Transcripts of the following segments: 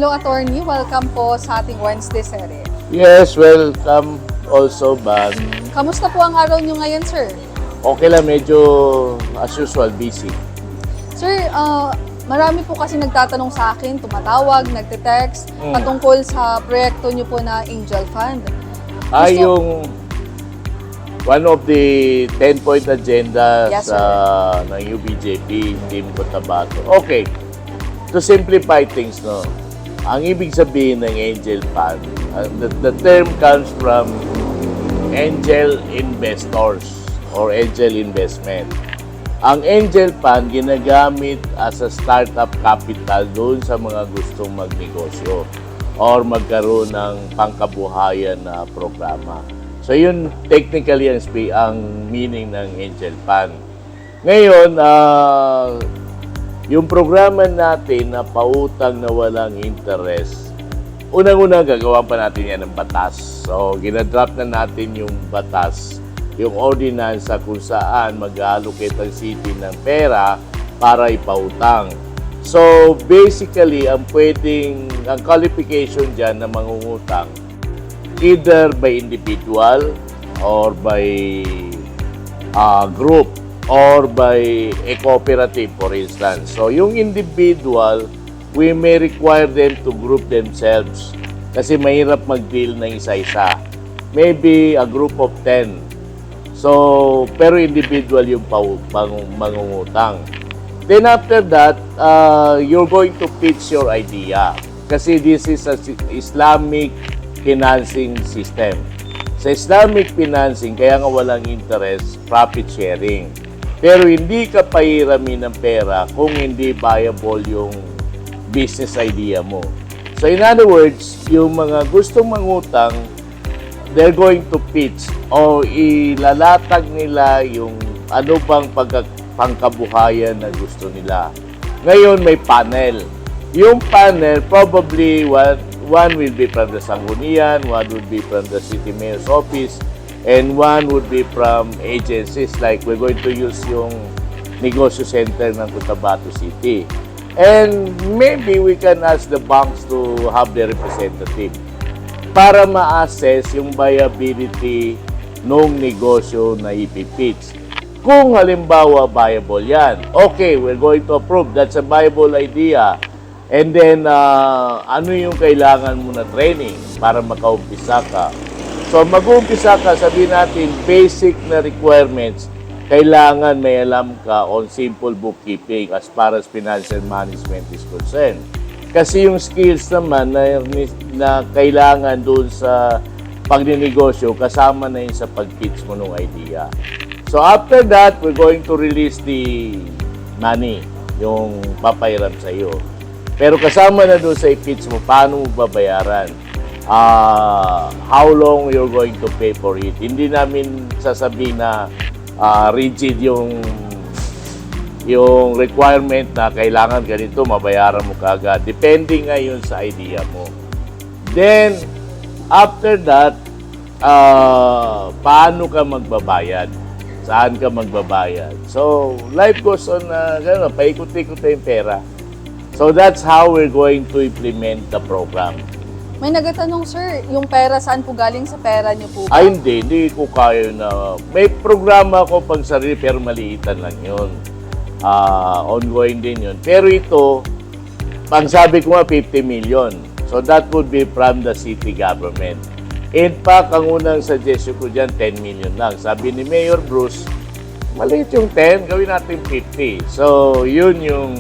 Hello, attorney. Welcome po sa ating Wednesday series. Yes, welcome also, Ban. Kamusta po ang araw nyo ngayon, sir? Okay lang, medyo as usual, busy. Sir, marami po kasi nagtatanong sa akin, tumatawag, nagte-text, patungkol sa proyekto nyo po na Angel Fund. Yung one of the 10-point agenda Yes, ng UBJP, Team Cotabato. Okay, to simplify things, no, ang ibig sabihin ng Angel Fund, the term comes from angel investors or angel investment. Ang Angel Fund ginagamit as a startup capital doon sa mga gustong magnegosyo or magkaroon ng pangkabuhayan na programa. So yun technically ang meaning ng Angel Fund. Ngayon, yung programa natin na pautang na walang interest, unang-una gagawa pa natin yan ng batas. So ginadraft na natin yung batas, yung ordinance kung saan mag-allocate ang city ng pera para ipautang. So basically, ang qualification dyan na mangungutang, either by individual or by group or by a cooperative, for instance. So yung individual, we may require them to group themselves kasi mahirap mag-deal ng isa-isa. Maybe a group of 10. So, pero individual yung mangungutang. Then after that, you're going to pitch your idea. Kasi this is a Islamic financing system. Sa Islamic financing, kaya nga walang interest, profit sharing. Pero hindi ka pahiramin ng pera kung hindi viable yung business idea mo. So in other words, yung mga gustong mangutang, they're going to pitch o ilalatag nila yung ano bang pangkabuhayan na gusto nila. Ngayon may panel. Yung panel, probably one will be from the Sangguniang, one would be from the City Mayor's Office, and one would be from agencies like we're going to use yung negosyo center ng Cotabato City. And maybe we can ask the banks to have their representative para ma-assess yung viability ng negosyo na ipipitch. Kung halimbawa viable yan, okay, we're going to approve. That's a viable idea. And then, ano yung kailangan mo na training para makaumpisa ka? So, mag-uumpisa ka, sabihin natin, basic na requirements, kailangan may alam ka on simple bookkeeping as far as financial management is concerned. Kasi yung skills naman na kailangan doon sa pagninegosyo, kasama na yun sa pag-pitch mo ng idea. So, after that, we're going to release the money, yung papahiram sa iyo. Pero kasama na doon sa i-pitch mo, paano mo babayaran? How long you're going to pay for it. Hindi namin sasabihin na rigid yung requirement na kailangan ganito, mabayaran mo kaagad. Depende ngayon sa idea mo. Then, after that, paano ka magbabayad? Saan ka magbabayad? So, life goes on, paikot-ikot na yung pera. So, that's how we're going to implement the program. May nagatanong, sir, yung pera, saan po galing sa pera niyo po ba? Ay, hindi ko kaya na. May programa ko pang sarili, pero maliitan lang yun. Ongoing din yun. Pero ito, pang sabi ko nga, 50 million. So, that would be from the city government. In fact, ang unang suggestion ko dyan, 10 million lang. Sabi ni Mayor Bruce, maliit yung 10, gawin natin 50. So, yun yung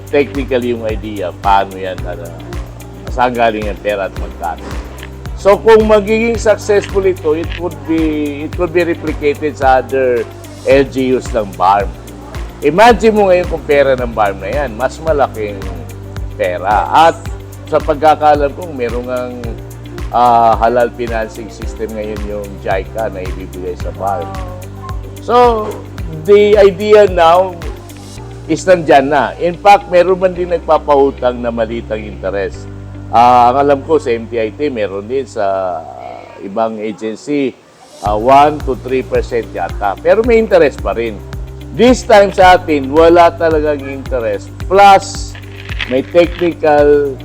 technically yung idea, paano yan, saan galing ang pera at magkano. So kung magiging successful ito, it could be replicated sa other LGUs ng BARM. Imagine mo ngayon kung pera ng BARM na yan, mas malaking pera. At sa pagkakalam ko, merong ang halal financing system ngayon yung JICA na ibibigay sa BARM. So the idea now is nandyan na. In fact, meron man din nagpapautang na malitang interest. Ang alam ko sa MTIT, meron din sa ibang agency, 1 to 3% yata. Pero may interest pa rin. This time sa atin, wala talagang interest. Plus, may technical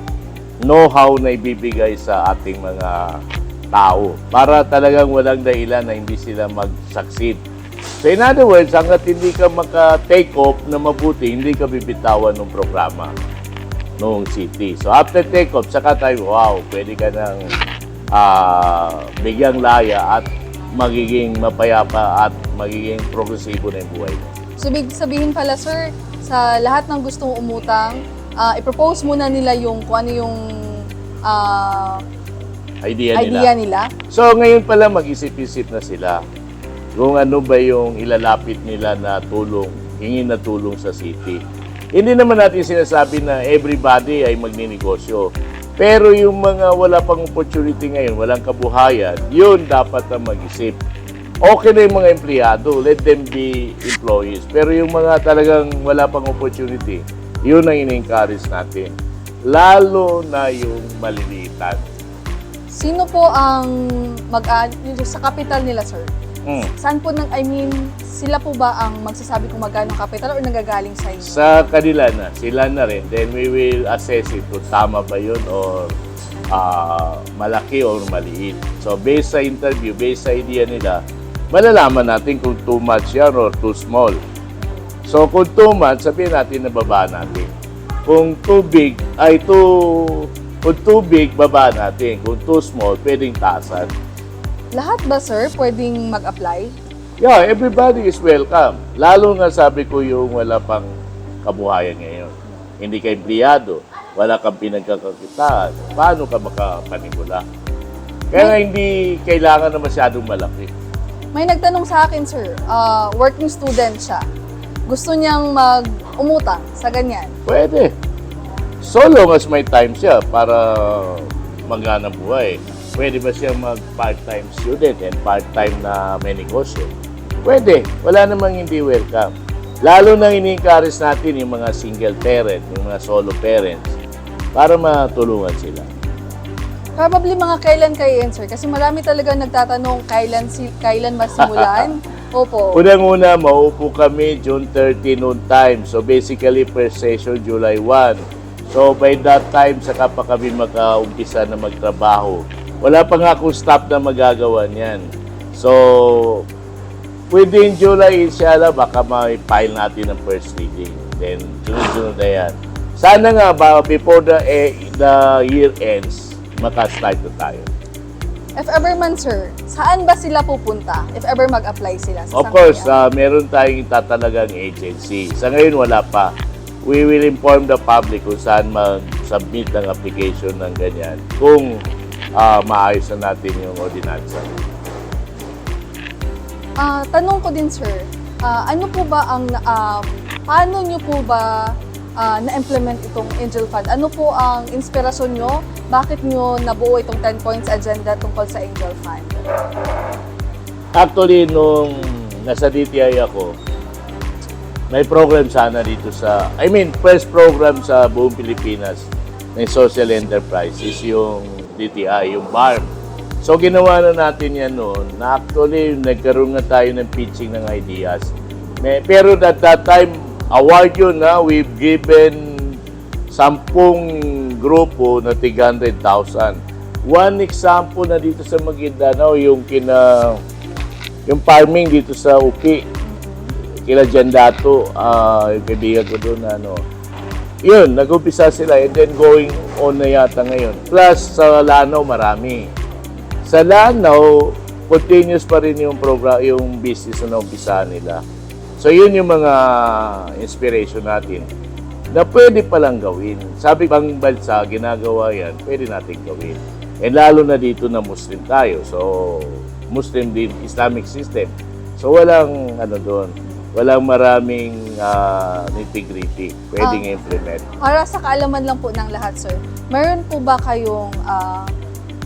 know-how na ibibigay sa ating mga tao para talagang walang dahilan na hindi sila mag-succeed. So in other words, hanggat hindi ka maka-take off na mabuti, hindi ka bibitawan ng programa noong city. So after take off, saka tayo, wow, pwede ka nang bigyang laya at magiging mapayapa at magiging progresibo na yung buhay mo. So, ibig sabihin pala, sir, sa lahat ng gustong umutang, i-propose muna nila yung kung ano yung Idea idea nila. nila. So ngayon pala mag-isip-isip na sila kung ano ba yung ilalapit nila na tulong, hingin na tulong sa city. Hindi naman natin sinasabi na everybody ay magninegosyo. Pero yung mga wala pang opportunity ngayon, walang kabuhayan, yun dapat na mag-isip. Okay na yung mga empleyado, let them be employees. Pero yung mga talagang wala pang opportunity, yun ang in-encourage natin. Lalo na yung maliliitan. Sino po ang sa capital nila, sir? Saan po sila po ba ang magsasabi kung magkano capital or nagagaling sa inyo? Sa kanila na, sila na rin. Then we will assess it kung tama ba yun or malaki or maliit. So based sa interview, based sa idea nila, malalaman natin kung too much yan or too small. So kung too much, sabihin natin na baba natin. Kung too big, kung too big, baba natin. Kung too small, pwedeng taasan. Lahat ba, sir, pwedeng mag-apply? Yeah, everybody is welcome. Lalo nga sabi ko yung wala pang kabuhayan ngayon. Hindi ka empleyado, wala kang pinagkakakitaan. Paano ka makapanimula? Kaya hindi kailangan na masyadong malaki. May nagtanong sa akin, sir, working student siya. Gusto niyang umutang sa ganyan. Pwede. So long as may time siya para maghanap buhay. Pwede ba siya mag-part-time student and part-time na may negosyo? Pwede. Wala namang hindi welcome. Lalo na ini-encourage natin yung mga single parent, yung mga solo parents para matulungan sila. Probably mga kailan kayo yan, sir? Kasi marami talaga nagtatanong kailan masimulan. Opo. Unang-una, maupo kami June 30 noon time. So basically, first session July 1. So by that time, saka pa kami makaumpisa na magtrabaho. Wala pa nga akong staff na magagawa niyan. So within July, inshallah, baka may-file natin ang first reading. Then sunod-sunod na yan. Sana nga ba before the year ends, maka-start na tayo. If ever man, sir, saan ba sila pupunta? If ever mag-apply sila sa Of course, Sangkaya? meron tayong tatalagang agency. Sa ngayon, wala pa. We will inform the public kung saan mag-submit ng application ng ganyan kung maayos na natin yung ordinansa. Tanong ko din, sir, ano po ba paano nyo po ba na-implement itong Angel Fund? Ano po ang inspirasyon nyo? Bakit nyo nabuo itong 10 points agenda tungkol sa Angel Fund? Actually, nung nasa DTI ako, may program sana dito first program sa buong Pilipinas ng social enterprise is yung DTI, yung BARM. So, ginawa na natin yan noon na actually nagkaroon na tayo ng pitching ng ideas. Pero at that time, award yun na, we've given 10 grupo na 300,000. One example na dito sa Maguindanao, yung farming dito sa Uki. Kila Jandato, yung kaibigan ko doon, yun, nag-umpisa sila and then going on na yata ngayon. Plus, sa Lanao, marami. Sa Lanao, continuous pa rin yung program, yung business na umpisahan nila. So, yun yung mga inspiration natin na pwede palang gawin. Sabi bang bansa, ginagawa yan, pwede natin gawin. And lalo na dito na Muslim tayo. So, Muslim din, Islamic system. So, walang doon. Walang maraming nitty-gritty pwedeng implement. Para sa kaalaman lang po ng lahat, sir, meron po ba kayong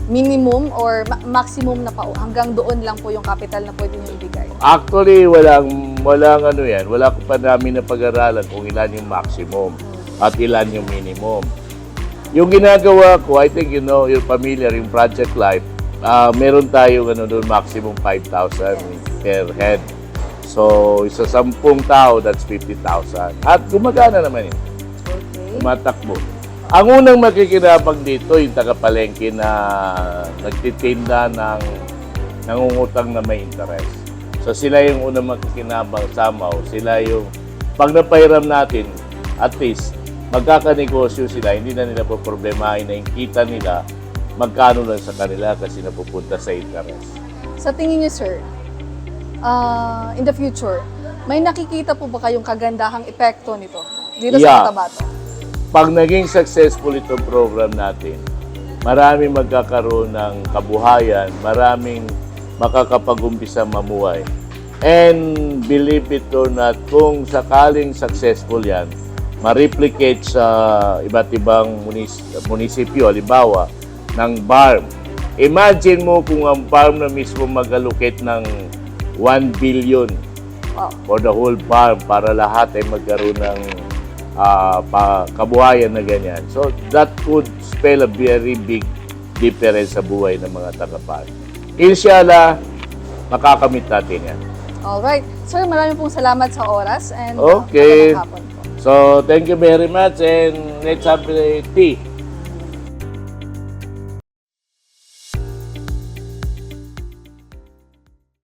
minimum or maximum na hanggang doon lang po yung capital na pwede nyo ibigay? Actually, walang yan. Wala ko pa namin na pag-aralan kung ilan yung maximum at ilan yung minimum. Yung ginagawa ko, I think you're familiar, yung Project Life, meron tayong doon maximum 5,000 per head. So, isa 10 tao, that's 50,000. At gumagana naman yun. Okay. tumatakbo. Ang unang makikinabang dito, yung taga-palengke na nagtitinda ng nangungutang na may interest. So sila yung unang makikinabang somehow. Sila yung, pag napahiram natin, at least, magkakanegosyo sila, hindi na nila po problemahin na yung kita nila, magkano lang sa kanila kasi napupunta sa interest. Sa tingin niyo, sir, in the future, may nakikita po ba kayong kagandahang epekto nito dito sa Cotabato? Pag naging successful itong program natin, maraming magkakaroon ng kabuhayan, maraming makakapag-umpisa mamuhay. And believe it or not, kung sakaling successful yan, ma-replicate sa iba't ibang munisipyo, halimbawa, ng farm. Imagine mo kung ang farm na mismo mag-allocate ng 1 billion for the whole farm para lahat ay magkaroon ng kabuhayan na ganyan. So, that could spell a very big difference sa buhay ng mga taga-farm. Inshallah, makakamit natin yan. Alright. Sir, maraming pong salamat sa oras and Okay. magandang hapon po. So, thank you very much and let's have a tea.